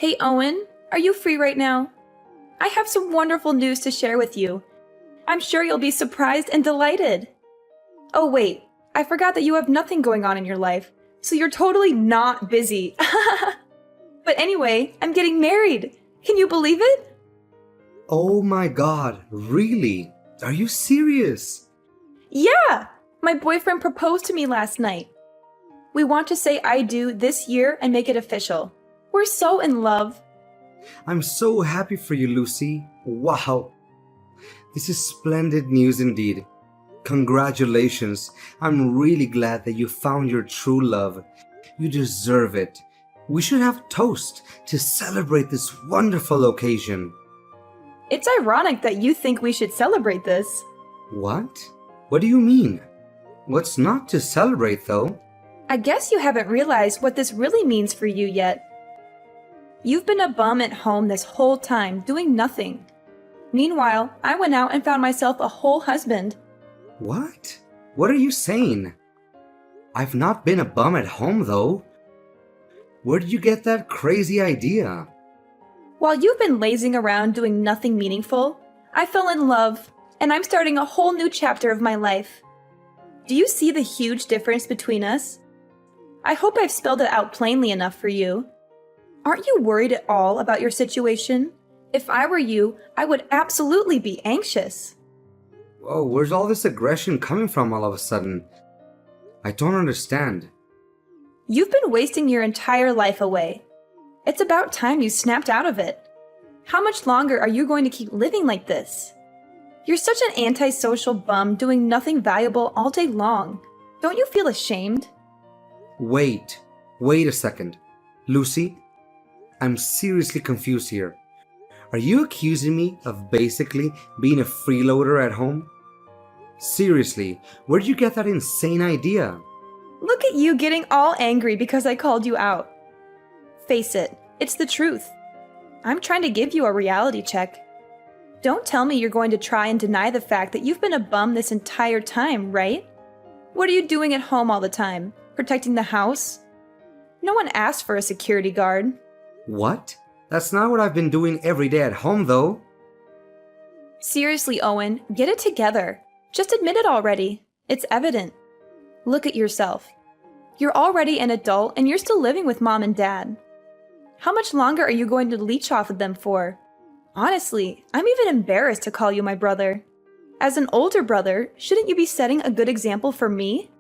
Hey Owen, are you free right now? I have some wonderful news to share with you. I'm sure you'll be surprised and delighted. Oh wait, I forgot that you have nothing going on in your life, so you're totally not busy. But anyway, I'm getting married. Can you believe it? Oh my god, really? Are you serious? Yeah! My boyfriend proposed to me last night. We want to say I do this year and make it official. We're so in love. I'm so happy for you, Lucy. Wow. This is splendid news indeed. Congratulations. I'm really glad that you found your true love. You deserve it. We should have toast to celebrate this wonderful occasion. It's ironic that you think we should celebrate this. What? What do you mean? What's not to celebrate, though? I guess you haven't realized what this really means for you yet. You've been a bum at home this whole time, doing nothing. Meanwhile, I went out and found myself a whole husband. What? What are you saying? I've not been a bum at home, though. Where did you get that crazy idea? While you've been lazing around doing nothing meaningful, I fell in love, and I'm starting a whole new chapter of my life. Do you see the huge difference between us? I hope I've spelled it out plainly enough for you. Aren't you worried at all about your situation? If I were you, I would absolutely be anxious. Whoa, where's all this aggression coming from all of a sudden? I don't understand. You've been wasting your entire life away. It's about time you snapped out of it. How much longer are you going to keep living like this? You're such an antisocial bum doing nothing valuable all day long. Don't you feel ashamed? Wait a second. Lucy, I'm seriously confused here. Are you accusing me of basically being a freeloader at home? Seriously, where did you get that insane idea? Look at you getting all angry because I called you out. Face it, it's the truth. I'm trying to give you a reality check. Don't tell me you're going to try and deny the fact that you've been a bum this entire time, right? What are you doing at home all the time? Protecting the house? No one asked for a security guard. What? That's not what I've been doing every day at home, though. Seriously, Owen, get it together. Just admit it already. It's evident. Look at yourself. You're already an adult and you're still living with mom and dad. How much longer are you going to leech off of them for? Honestly, I'm even embarrassed to call you my brother. As an older brother, shouldn't you be setting a good example for me?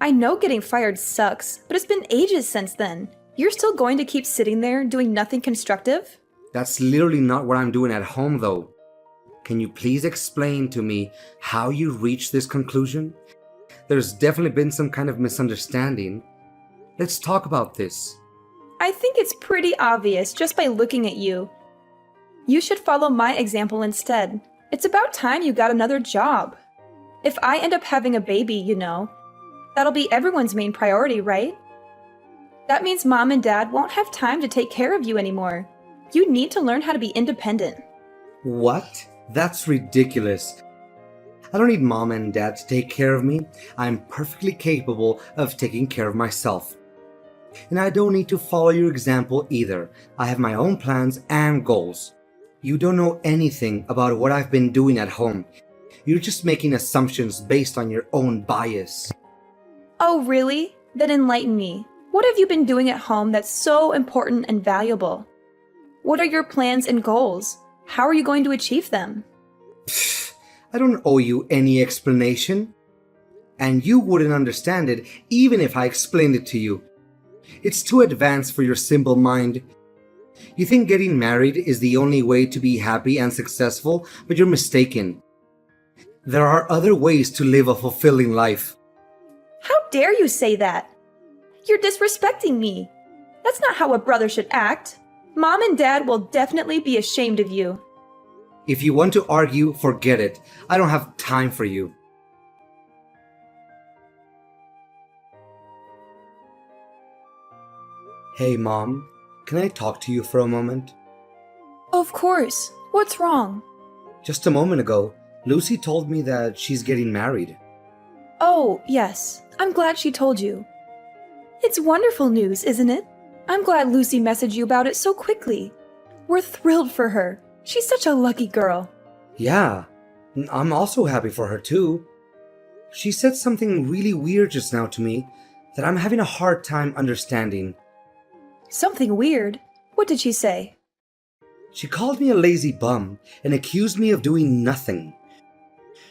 I know getting fired sucks, but it's been ages since then. You're still going to keep sitting there doing nothing constructive? That's literally not what I'm doing at home, though. Can you please explain to me how you reached this conclusion? There's definitely been some kind of misunderstanding. Let's talk about this. I think it's pretty obvious just by looking at you. You should follow my example instead. It's about time you got another job. If I end up having a baby, that'll be everyone's main priority, right? That means mom and dad won't have time to take care of you anymore. You need to learn how to be independent. What? That's ridiculous. I don't need mom and dad to take care of me. I'm perfectly capable of taking care of myself. And I don't need to follow your example either. I have my own plans and goals. You don't know anything about what I've been doing at home. You're just making assumptions based on your own bias. Oh, really? Then enlighten me. What have you been doing at home that's so important and valuable? What are your plans and goals? How are you going to achieve them? I don't owe you any explanation. And you wouldn't understand it even if I explained it to you. It's too advanced for your simple mind. You think getting married is the only way to be happy and successful, but you're mistaken. There are other ways to live a fulfilling life. How dare you say that? You're disrespecting me. That's not how a brother should act. Mom and dad will definitely be ashamed of you. If you want to argue, forget it. I don't have time for you. Hey, Mom. Can I talk to you for a moment? Of course. What's wrong? Just a moment ago, Lucy told me that she's getting married. Oh, yes. I'm glad she told you. It's wonderful news, isn't it? I'm glad Lucy messaged you about it so quickly. We're thrilled for her. She's such a lucky girl. Yeah, I'm also happy for her too. She said something really weird just now to me that I'm having a hard time understanding. Something weird? What did she say? She called me a lazy bum and accused me of doing nothing.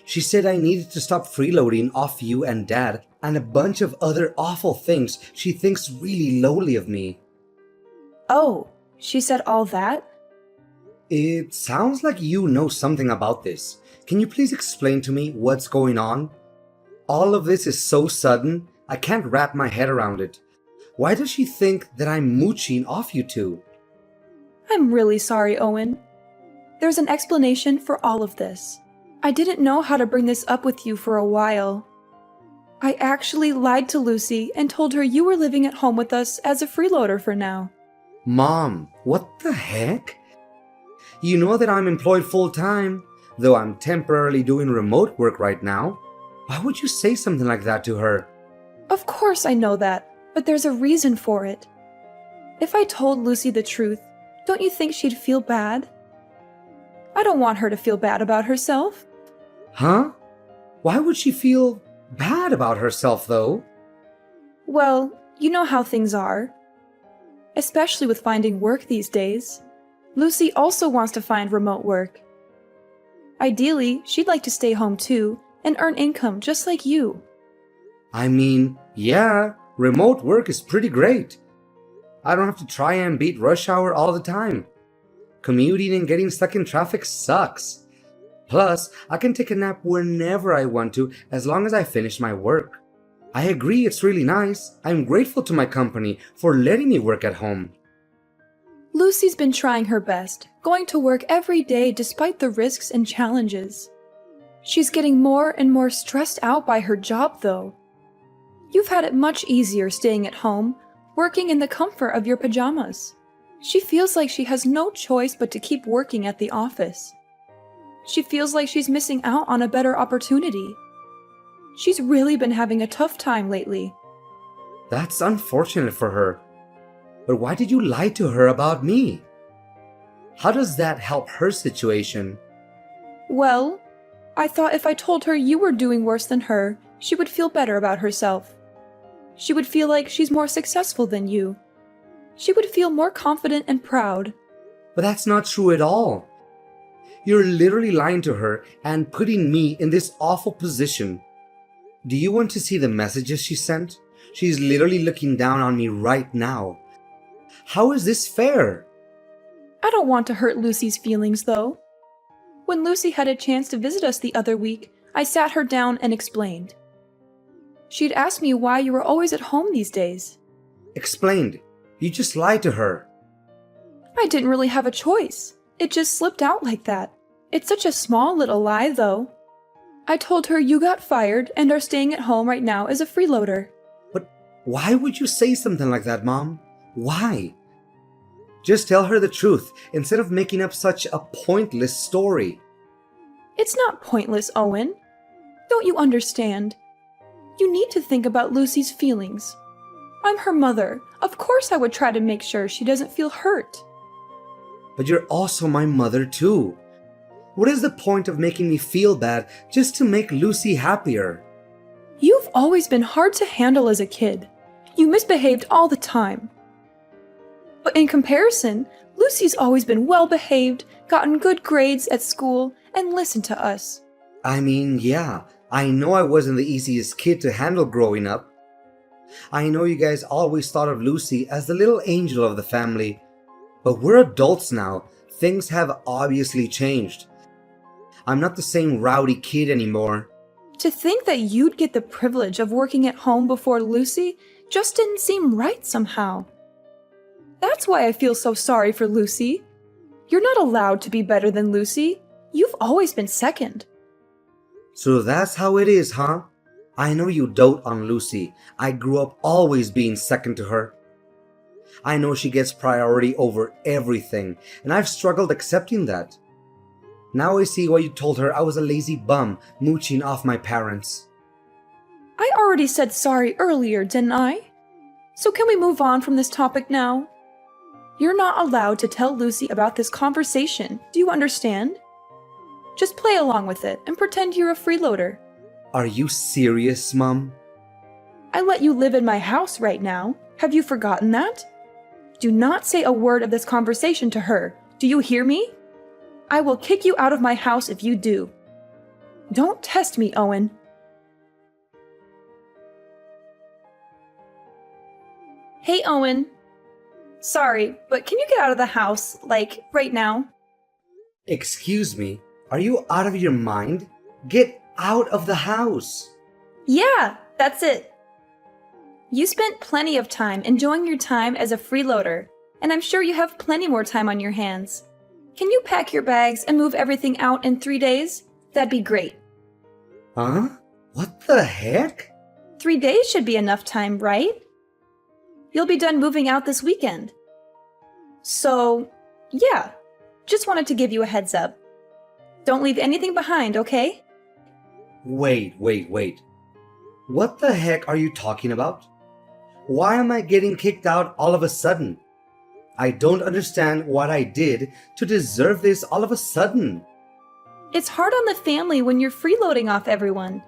She said I needed to stop freeloading off you and Dad and a bunch of other awful things she thinks really lowly of me. Oh, she said all that? It sounds like you know something about this. Can you please explain to me what's going on? All of this is so sudden, I can't wrap my head around it. Why does she think that I'm mooching off you two? I'm really sorry, Owen. There's an explanation for all of this. I didn't know how to bring this up with you for a while. I actually lied to Lucy and told her you were living at home with us as a freeloader for now. Mom, what the heck? You know that I'm employed full-time, though I'm temporarily doing remote work right now. Why would you say something like that to her? Of course I know that, but there's a reason for it. If I told Lucy the truth, don't you think she'd feel bad? I don't want her to feel bad about herself. Huh? Why would she feel bad about herself, though? Well, you know how things are. Especially with finding work these days. Lucy also wants to find remote work. Ideally, she'd like to stay home too and earn income just like you. I mean, yeah, remote work is pretty great. I don't have to try and beat rush hour all the time. Commuting and getting stuck in traffic sucks. Plus, I can take a nap whenever I want to as long as I finish my work. I agree it's really nice. I'm grateful to my company for letting me work at home. Lucy's been trying her best, going to work every day despite the risks and challenges. She's getting more and more stressed out by her job, though. You've had it much easier staying at home, working in the comfort of your pajamas. She feels like she has no choice but to keep working at the office. She feels like she's missing out on a better opportunity. She's really been having a tough time lately. That's unfortunate for her. But why did you lie to her about me? How does that help her situation? Well, I thought if I told her you were doing worse than her, she would feel better about herself. She would feel like she's more successful than you. She would feel more confident and proud. But that's not true at all. You're literally lying to her and putting me in this awful position. Do you want to see the messages she sent? She's literally looking down on me right now. How is this fair? I don't want to hurt Lucy's feelings, though. When Lucy had a chance to visit us the other week, I sat her down and explained. She'd asked me why you were always at home these days. Explained. You just lied to her. I didn't really have a choice. It just slipped out like that. It's such a small little lie, though. I told her you got fired and are staying at home right now as a freeloader. But why would you say something like that, Mom? Why? Just tell her the truth instead of making up such a pointless story. It's not pointless, Owen. Don't you understand? You need to think about Lucy's feelings. I'm her mother. Of course I would try to make sure she doesn't feel hurt. But you're also my mother too. What is the point of making me feel bad just to make Lucy happier? You've always been hard to handle as a kid. You misbehaved all the time. But in comparison, Lucy's always been well-behaved, gotten good grades at school, and listened to us. I mean, yeah, I know I wasn't the easiest kid to handle growing up. I know you guys always thought of Lucy as the little angel of the family. But we're adults now. Things have obviously changed. I'm not the same rowdy kid anymore. To think that you'd get the privilege of working at home before Lucy just didn't seem right somehow. That's why I feel so sorry for Lucy. You're not allowed to be better than Lucy. You've always been second. So that's how it is, huh? I know you dote on Lucy. I grew up always being second to her. I know she gets priority over everything, and I've struggled accepting that. Now I see why you told her I was a lazy bum mooching off my parents. I already said sorry earlier, didn't I? So can we move on from this topic now? You're not allowed to tell Lucy about this conversation. Do you understand? Just play along with it and pretend you're a freeloader. Are you serious, Mom? I let you live in my house right now. Have you forgotten that? Do not say a word of this conversation to her. Do you hear me? I will kick you out of my house if you do. Don't test me, Owen. Hey, Owen. Sorry, but can you get out of the house, like, right now? Excuse me, are you out of your mind? Get out of the house! Yeah, that's it. You spent plenty of time enjoying your time as a freeloader, and I'm sure you have plenty more time on your hands. Can you pack your bags and move everything out in 3 days? That'd be great. Huh? What the heck? 3 days should be enough time, right? You'll be done moving out this weekend. So, yeah, just wanted to give you a heads up. Don't leave anything behind, okay? Wait. What the heck are you talking about? Why am I getting kicked out all of a sudden? I don't understand what I did to deserve this all of a sudden. It's hard on the family when you're freeloading off everyone.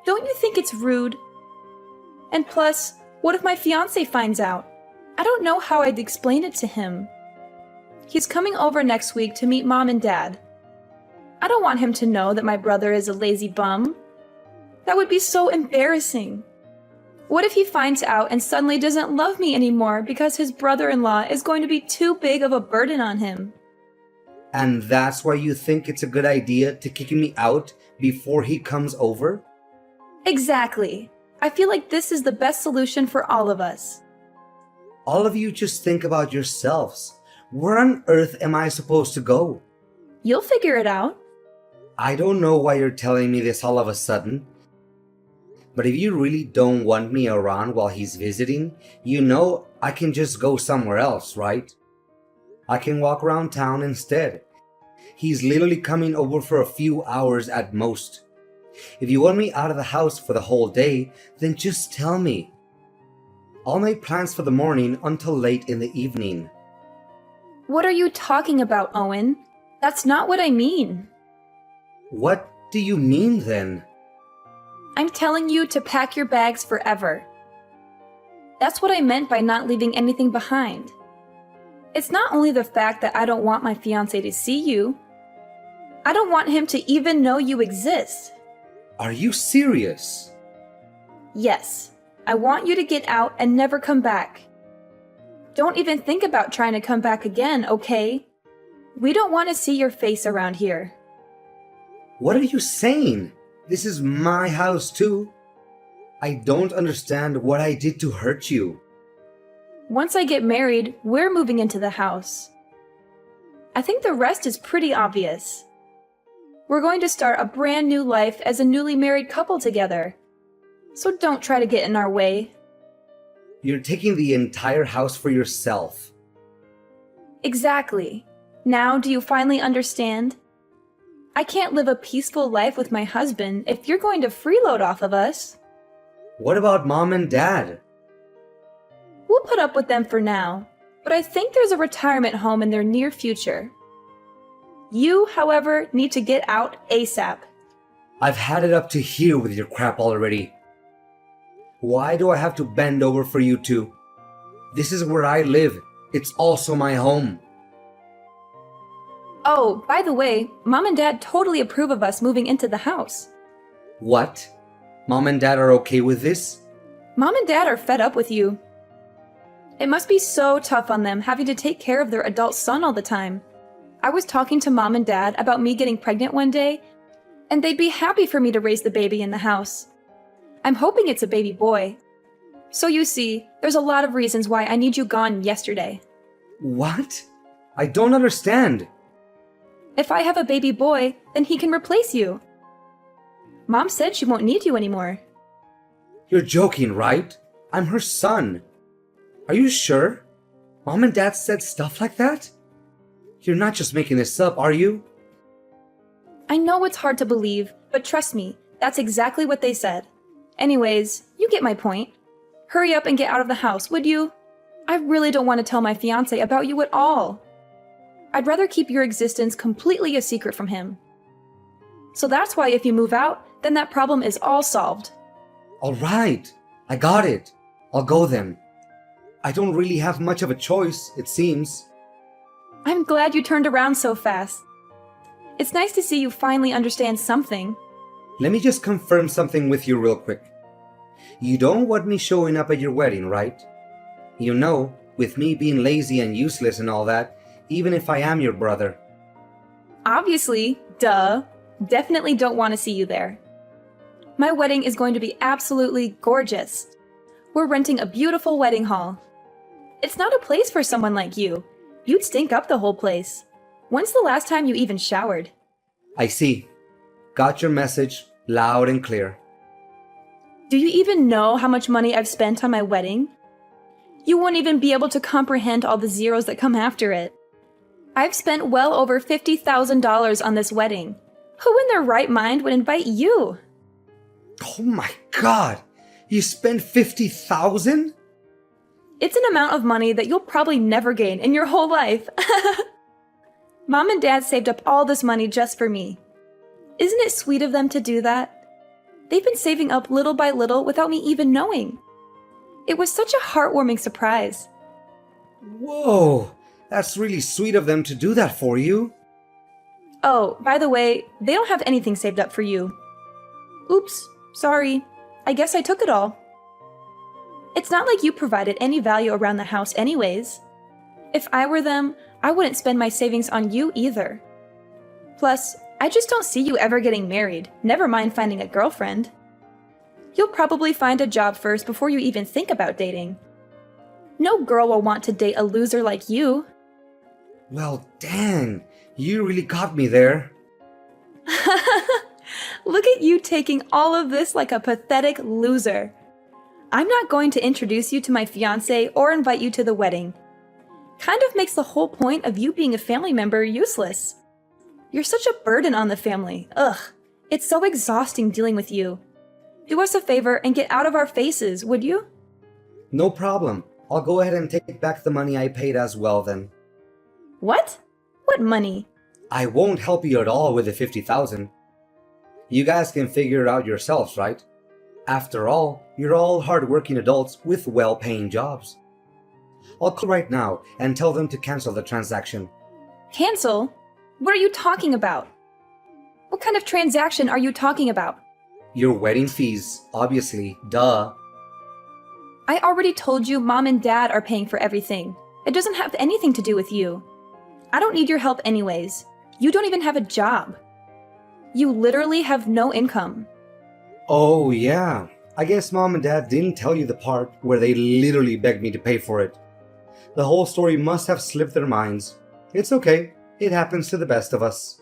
Don't you think it's rude? And plus, what if my fiancé finds out? I don't know how I'd explain it to him. He's coming over next week to meet Mom and Dad. I don't want him to know that my brother is a lazy bum. That would be so embarrassing. What if he finds out and suddenly doesn't love me anymore because his brother-in-law is going to be too big of a burden on him? And that's why you think it's a good idea to kick me out before he comes over? Exactly. I feel like this is the best solution for all of us. All of you just think about yourselves. Where on earth am I supposed to go? You'll figure it out. I don't know why you're telling me this all of a sudden. But if you really don't want me around while he's visiting, you know I can just go somewhere else, right? I can walk around town instead. He's literally coming over for a few hours at most. If you want me out of the house for the whole day, then just tell me. I'll make plans for the morning until late in the evening. What are you talking about, Owen? That's not what I mean. What do you mean then? I'm telling you to pack your bags forever. That's what I meant by not leaving anything behind. It's not only the fact that I don't want my fiancé to see you. I don't want him to even know you exist. Are you serious? Yes, I want you to get out and never come back. Don't even think about trying to come back again, okay? We don't want to see your face around here. What are you saying? This is my house too. I don't understand what I did to hurt you. Once I get married, we're moving into the house. I think the rest is pretty obvious. We're going to start a brand new life as a newly married couple together. So don't try to get in our way. You're taking the entire house for yourself. Exactly. Now do you finally understand? I can't live a peaceful life with my husband if you're going to freeload off of us. What about Mom and Dad? We'll put up with them for now, but I think there's a retirement home in their near future. You, however, need to get out ASAP. I've had it up to here with your crap already. Why do I have to bend over for you two? This is where I live. It's also my home. Oh, by the way, Mom and Dad totally approve of us moving into the house. What? Mom and Dad are okay with this? Mom and Dad are fed up with you. It must be so tough on them having to take care of their adult son all the time. I was talking to Mom and Dad about me getting pregnant one day, and they'd be happy for me to raise the baby in the house. I'm hoping it's a baby boy. So you see, there's a lot of reasons why I need you gone yesterday. What? I don't understand. If I have a baby boy, then he can replace you. Mom said she won't need you anymore. You're joking, right? I'm her son. Are you sure? Mom and Dad said stuff like that? You're not just making this up, are you? I know it's hard to believe, but trust me, that's exactly what they said. Anyways, you get my point. Hurry up and get out of the house, would you? I really don't want to tell my fiancé about you at all. I'd rather keep your existence completely a secret from him. So that's why if you move out, then that problem is all solved. All right, I got it. I'll go then. I don't really have much of a choice, it seems. I'm glad you turned around so fast. It's nice to see you finally understand something. Let me just confirm something with you real quick. You don't want me showing up at your wedding, right? You know, with me being lazy and useless and all that, even if I am your brother. Obviously, duh. Definitely don't want to see you there. My wedding is going to be absolutely gorgeous. We're renting a beautiful wedding hall. It's not a place for someone like you. You'd stink up the whole place. When's the last time you even showered? I see. Got your message loud and clear. Do you even know how much money I've spent on my wedding? You won't even be able to comprehend all the zeros that come after it. I've spent well over $50,000 on this wedding. Who in their right mind would invite you? Oh my god! You spent $50,000? It's an amount of money that you'll probably never gain in your whole life. Mom and Dad saved up all this money just for me. Isn't it sweet of them to do that? They've been saving up little by little without me even knowing. It was such a heartwarming surprise. Whoa! That's really sweet of them to do that for you. Oh, by the way, they don't have anything saved up for you. Oops, sorry. I guess I took it all. It's not like you provided any value around the house anyways. If I were them, I wouldn't spend my savings on you either. Plus, I just don't see you ever getting married, never mind finding a girlfriend. You'll probably find a job first before you even think about dating. No girl will want to date a loser like you. Well, dang. You really got me there. Look at you taking all of this like a pathetic loser. I'm not going to introduce you to my fiancé or invite you to the wedding. Kind of makes the whole point of you being a family member useless. You're such a burden on the family. Ugh, it's so exhausting dealing with you. Do us a favor and get out of our faces, would you? No problem. I'll go ahead and take back the money I paid as well then. What? What money? I won't help you at all with the $50,000. You guys can figure it out yourselves, right? After all, you're all hard-working adults with well-paying jobs. I'll call right now and tell them to cancel the transaction. Cancel? What are you talking about? What kind of transaction are you talking about? Your wedding fees, obviously, duh. I already told you Mom and Dad are paying for everything. It doesn't have anything to do with you. I don't need your help anyways. You don't even have a job. You literally have no income. Oh yeah, I guess Mom and Dad didn't tell you the part where they literally begged me to pay for it. The whole story must have slipped their minds. It's okay, it happens to the best of us.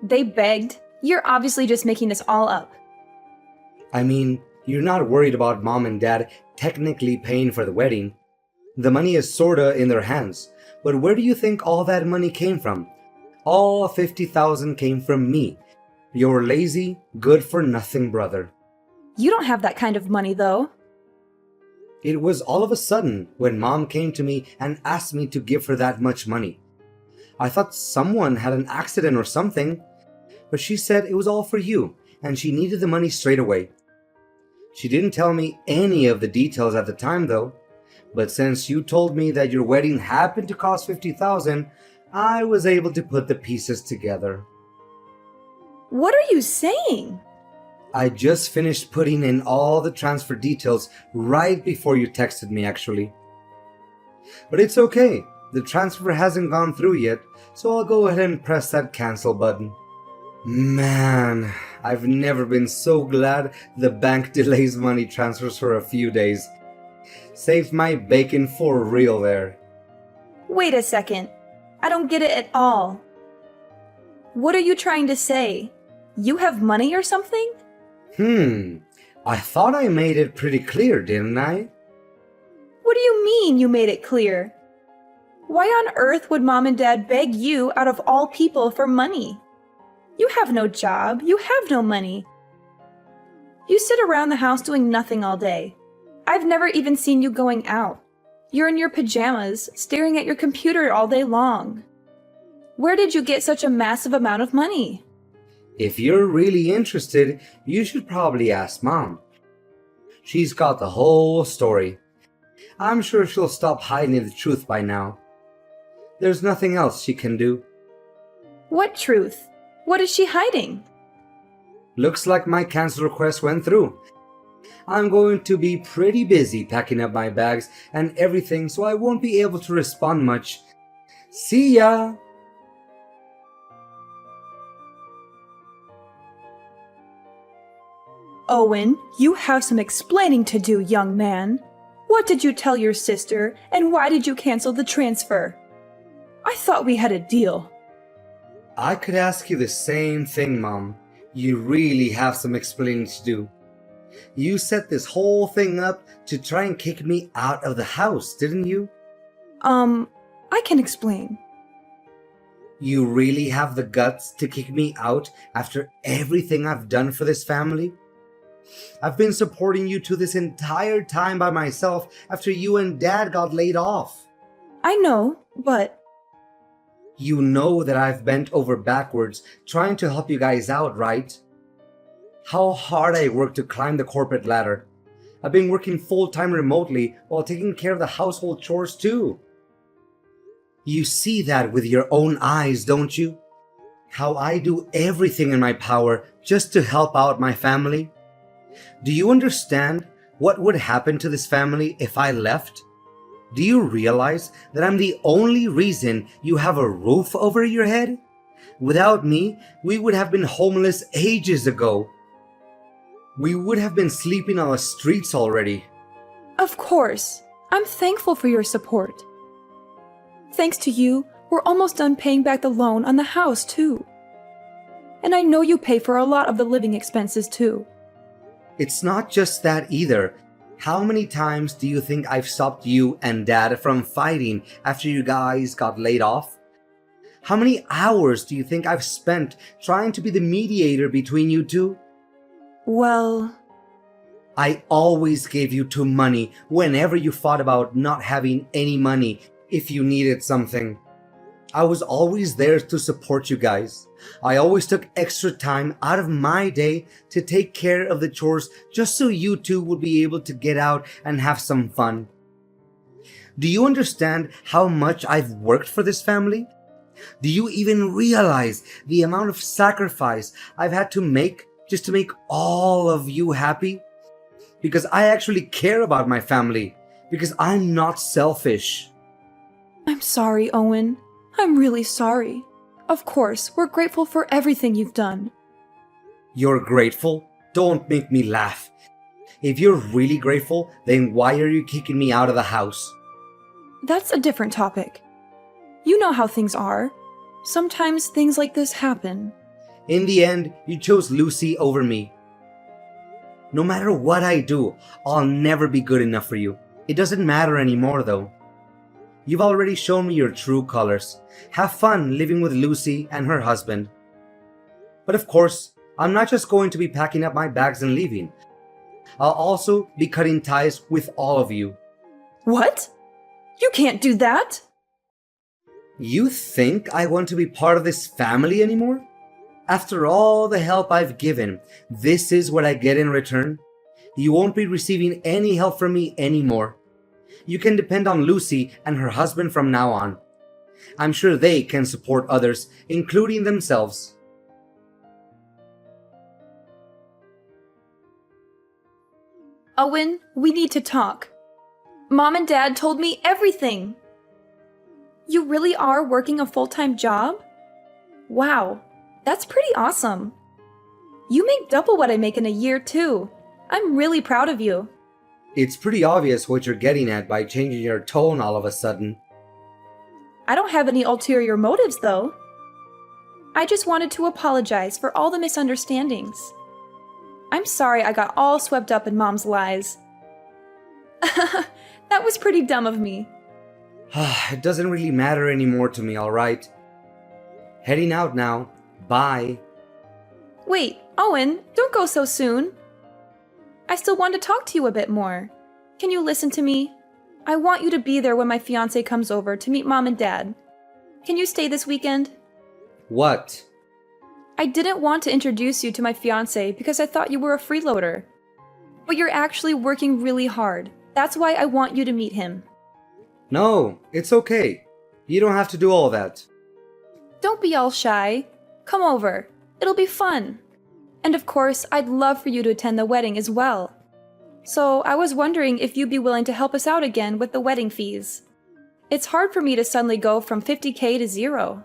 They begged? You're obviously just making this all up. I mean, you're not worried about Mom and Dad technically paying for the wedding. The money is sorta in their hands, but where do you think all that money came from? All $50,000 came from me, your lazy, good-for-nothing brother. You don't have that kind of money, though. It was all of a sudden when Mom came to me and asked me to give her that much money. I thought someone had an accident or something, but she said it was all for you, and she needed the money straight away. She didn't tell me any of the details at the time, though, but since you told me that your wedding happened to cost $50,000, I was able to put the pieces together. What are you saying? I just finished putting in all the transfer details right before you texted me, actually. But it's okay. The transfer hasn't gone through yet, so I'll go ahead and press that cancel button. Man, I've never been so glad the bank delays money transfers for a few days. Saved my bacon for real there. Wait a second. I don't get it at all. What are you trying to say? You have money or something? I thought I made it pretty clear, didn't I? What do you mean you made it clear? Why on earth would Mom and Dad beg you out of all people for money? You have no job. You have no money. You sit around the house doing nothing all day. I've never even seen you going out. You're in your pajamas, staring at your computer all day long. Where did you get such a massive amount of money? If you're really interested, you should probably ask Mom. She's got the whole story. I'm sure she'll stop hiding the truth by now. There's nothing else she can do. What truth? What is she hiding? Looks like my cancel request went through. I'm going to be pretty busy packing up my bags and everything, so I won't be able to respond much. See ya! Owen, you have some explaining to do, young man. What did you tell your sister, and why did you cancel the transfer? I thought we had a deal. I could ask you the same thing, Mom. You really have some explaining to do. You set this whole thing up to try and kick me out of the house, didn't you? I can explain. You really have the guts to kick me out after everything I've done for this family? I've been supporting you two this entire time by myself after you and Dad got laid off. I know, but... You know that I've bent over backwards trying to help you guys out, right? How hard I worked to climb the corporate ladder. I've been working full-time remotely while taking care of the household chores too. You see that with your own eyes, don't you? How I do everything in my power just to help out my family. Do you understand what would happen to this family if I left? Do you realize that I'm the only reason you have a roof over your head? Without me, we would have been homeless ages ago. We would have been sleeping on the streets already. Of course. I'm thankful for your support. Thanks to you, we're almost done paying back the loan on the house, too. And I know you pay for a lot of the living expenses, too. It's not just that either. How many times do you think I've stopped you and Dad from fighting after you guys got laid off? How many hours do you think I've spent trying to be the mediator between you two? Well... I always gave you two money whenever you fought about not having any money if you needed something. I was always there to support you guys. I always took extra time out of my day to take care of the chores just so you two would be able to get out and have some fun. Do you understand how much I've worked for this family? Do you even realize the amount of sacrifice I've had to make just to make all of you happy? Because I actually care about my family. Because I'm not selfish. I'm sorry, Owen. I'm really sorry. Of course, we're grateful for everything you've done. You're grateful? Don't make me laugh. If you're really grateful, then why are you kicking me out of the house? That's a different topic. You know how things are. Sometimes things like this happen. In the end, you chose Lucy over me. No matter what I do, I'll never be good enough for you. It doesn't matter anymore though. You've already shown me your true colors. Have fun living with Lucy and her husband. But of course, I'm not just going to be packing up my bags and leaving. I'll also be cutting ties with all of you. What? You can't do that! You think I want to be part of this family anymore? After all the help I've given, this is what I get in return? You won't be receiving any help from me anymore. You can depend on Lucy and her husband from now on. I'm sure they can support others, including themselves. Owen, we need to talk. Mom and Dad told me everything. You really are working a full-time job? Wow, that's pretty awesome. You make double what I make in a year, too. I'm really proud of you. It's pretty obvious what you're getting at by changing your tone all of a sudden. I don't have any ulterior motives, though. I just wanted to apologize for all the misunderstandings. I'm sorry I got all swept up in Mom's lies. That was pretty dumb of me. It doesn't really matter anymore to me, alright? Heading out now. Bye. Wait, Owen, don't go so soon. I still want to talk to you a bit more. Can you listen to me? I want you to be there when my fiance comes over to meet Mom and Dad. Can you stay this weekend? What? I didn't want to introduce you to my fiance because I thought you were a freeloader. But you're actually working really hard. That's why I want you to meet him. No, it's okay. You don't have to do all that. Don't be all shy. Come over. It'll be fun. And of course, I'd love for you to attend the wedding as well. So I was wondering if you'd be willing to help us out again with the wedding fees. It's hard for me to suddenly go from 50K to zero.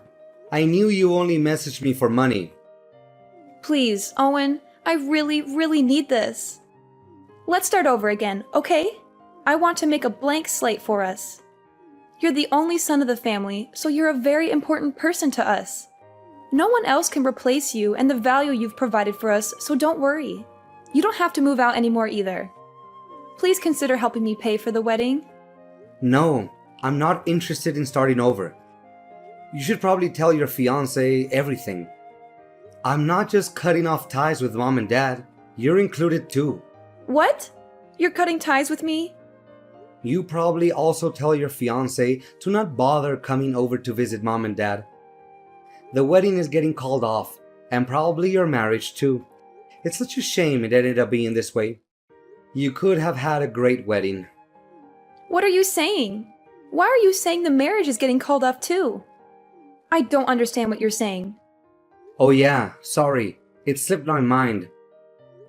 I knew you only messaged me for money. Please, Owen, I really, really need this. Let's start over again, okay? I want to make a blank slate for us. You're the only son of the family, so you're a very important person to us. No one else can replace you and the value you've provided for us, so don't worry. You don't have to move out anymore either. Please consider helping me pay for the wedding. No, I'm not interested in starting over. You should probably tell your fiancé everything. I'm not just cutting off ties with Mom and Dad. You're included too. What? You're cutting ties with me? You probably also tell your fiancé to not bother coming over to visit Mom and Dad. The wedding is getting called off, and probably your marriage too. It's such a shame it ended up being this way. You could have had a great wedding. What are you saying? Why are you saying the marriage is getting called off too? I don't understand what you're saying. Oh yeah, sorry. It slipped my mind.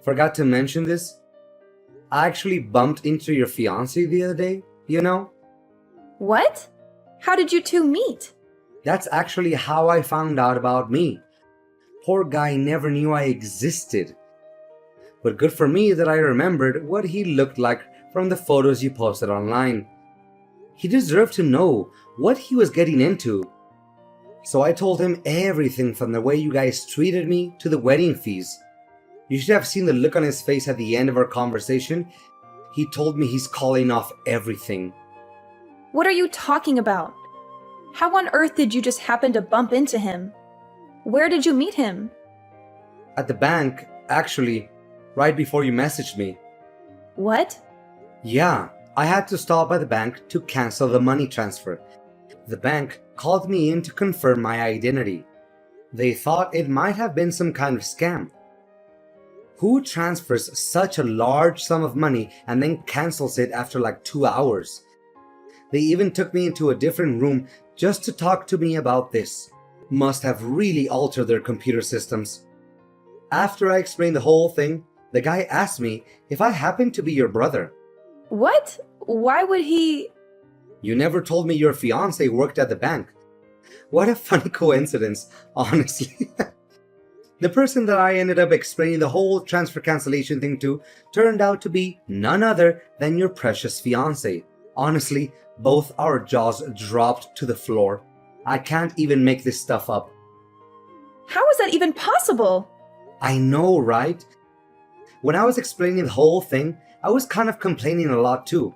Forgot to mention this. I actually bumped into your fiancé the other day, you know? What? How did you two meet? That's actually how I found out about me. Poor guy never knew I existed. But good for me that I remembered what he looked like from the photos you posted online. He deserved to know what he was getting into. So I told him everything from the way you guys treated me to the wedding fees. You should have seen the look on his face at the end of our conversation. He told me he's calling off everything. What are you talking about? How on earth did you just happen to bump into him? Where did you meet him? At the bank, actually, right before you messaged me. What? Yeah, I had to stop by the bank to cancel the money transfer. The bank called me in to confirm my identity. They thought it might have been some kind of scam. Who transfers such a large sum of money and then cancels it after like 2 hours? They even took me into a different room just to talk to me about this. Must have really altered their computer systems. After I explained the whole thing, the guy asked me if I happened to be your brother. What? Why would he? You never told me your fiancé worked at the bank. What a funny coincidence, honestly. The person that I ended up explaining the whole transfer cancellation thing to turned out to be none other than your precious fiancé. Honestly, both our jaws dropped to the floor. I can't even make this stuff up. How is that even possible? I know, right? When I was explaining the whole thing, I was kind of complaining a lot too.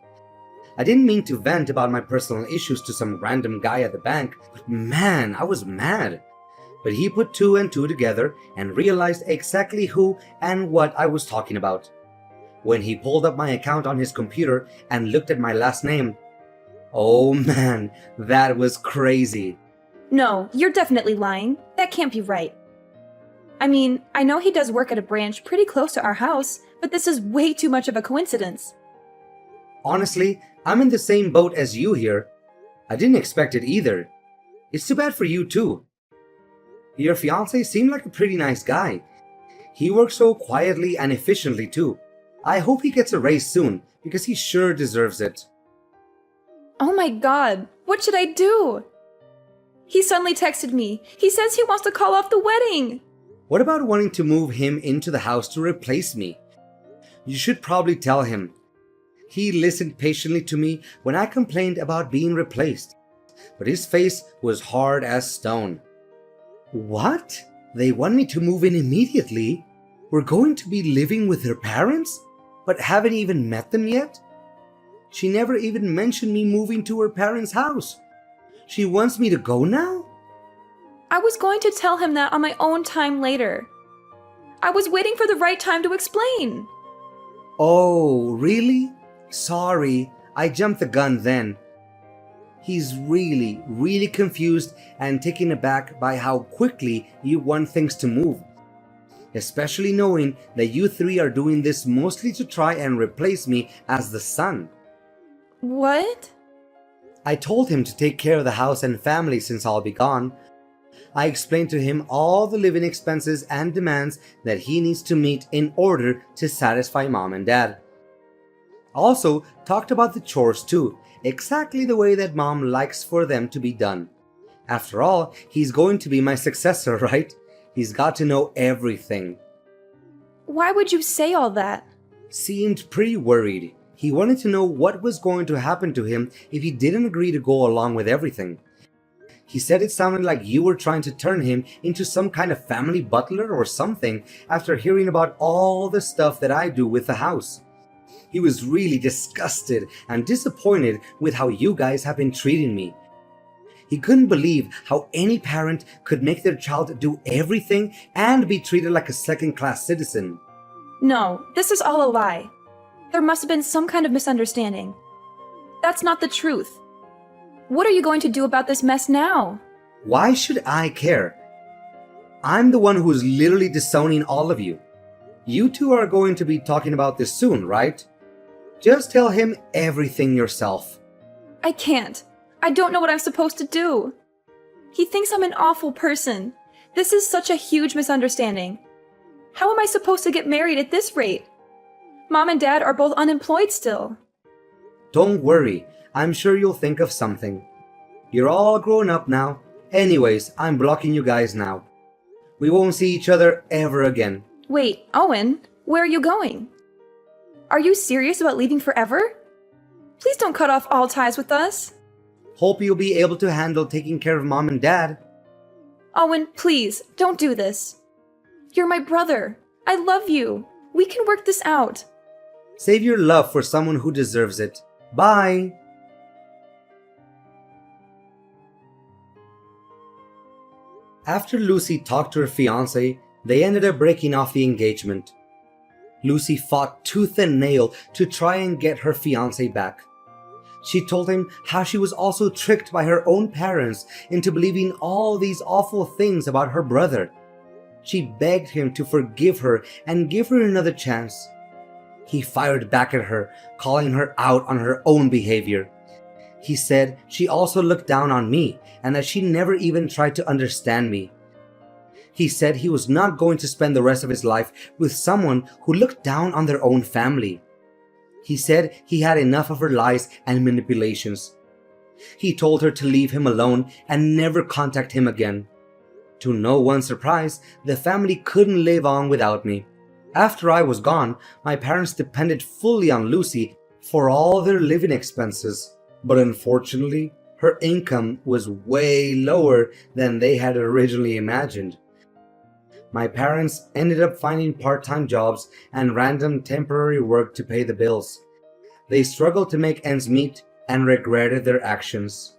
I didn't mean to vent about my personal issues to some random guy at the bank, but man, I was mad. But he put two and two together and realized exactly who and what I was talking about. When he pulled up my account on his computer and looked at my last name, oh man, that was crazy. No, you're definitely lying. That can't be right. I mean, I know he does work at a branch pretty close to our house, but this is way too much of a coincidence. Honestly, I'm in the same boat as you here. I didn't expect it either. It's too bad for you too. Your fiancé seemed like a pretty nice guy. He works so quietly and efficiently too. I hope he gets a raise soon, because he sure deserves it. Oh my god, what should I do? He suddenly texted me. He says he wants to call off the wedding. What about wanting to move him into the house to replace me? You should probably tell him. He listened patiently to me when I complained about being replaced, but his face was hard as stone. What? They want me to move in immediately? We're going to be living with their parents? But haven't even met them yet? She never even mentioned me moving to her parents' house. She wants me to go now? I was going to tell him that on my own time later. I was waiting for the right time to explain. Oh, really? Sorry, I jumped the gun then. He's really confused and taken aback by how quickly you want things to move. Especially knowing that you three are doing this mostly to try and replace me as the son. What? I told him to take care of the house and family since I'll be gone. I explained to him all the living expenses and demands that he needs to meet in order to satisfy mom and dad. Also talked about the chores too, exactly the way that mom likes for them to be done. After all, he's going to be my successor, right? He's got to know everything. Why would you say all that? Seemed pretty worried. He wanted to know what was going to happen to him if he didn't agree to go along with everything. He said it sounded like you were trying to turn him into some kind of family butler or something after hearing about all the stuff that I do with the house. He was really disgusted and disappointed with how you guys have been treating me. He couldn't believe how any parent could make their child do everything and be treated like a second-class citizen. No, this is all a lie. There must have been some kind of misunderstanding. That's not the truth. What are you going to do about this mess now? Why should I care? I'm the one who's literally disowning all of you. You two are going to be talking about this soon, right? Just tell him everything yourself. I can't. I don't know what I'm supposed to do. He thinks I'm an awful person. This is such a huge misunderstanding. How am I supposed to get married at this rate? Mom and Dad are both unemployed still. Don't worry, I'm sure you'll think of something. You're all grown up now. Anyways, I'm blocking you guys now. We won't see each other ever again. Wait, Owen, where are you going? Are you serious about leaving forever? Please don't cut off all ties with us. Hope you'll be able to handle taking care of mom and dad. Owen, please, don't do this. You're my brother. I love you. We can work this out. Save your love for someone who deserves it. Bye. After Lucy talked to her fiancé, they ended up breaking off the engagement. Lucy fought tooth and nail to try and get her fiancé back. She told him how she was also tricked by her own parents into believing all these awful things about her brother. She begged him to forgive her and give her another chance. He fired back at her, calling her out on her own behavior. He said she also looked down on me and that she never even tried to understand me. He said he was not going to spend the rest of his life with someone who looked down on their own family. He said he had enough of her lies and manipulations. He told her to leave him alone and never contact him again. To no one's surprise, the family couldn't live on without me. After I was gone, my parents depended fully on Lucy for all their living expenses. But unfortunately, her income was way lower than they had originally imagined. My parents ended up finding part-time jobs and random temporary work to pay the bills. They struggled to make ends meet and regretted their actions.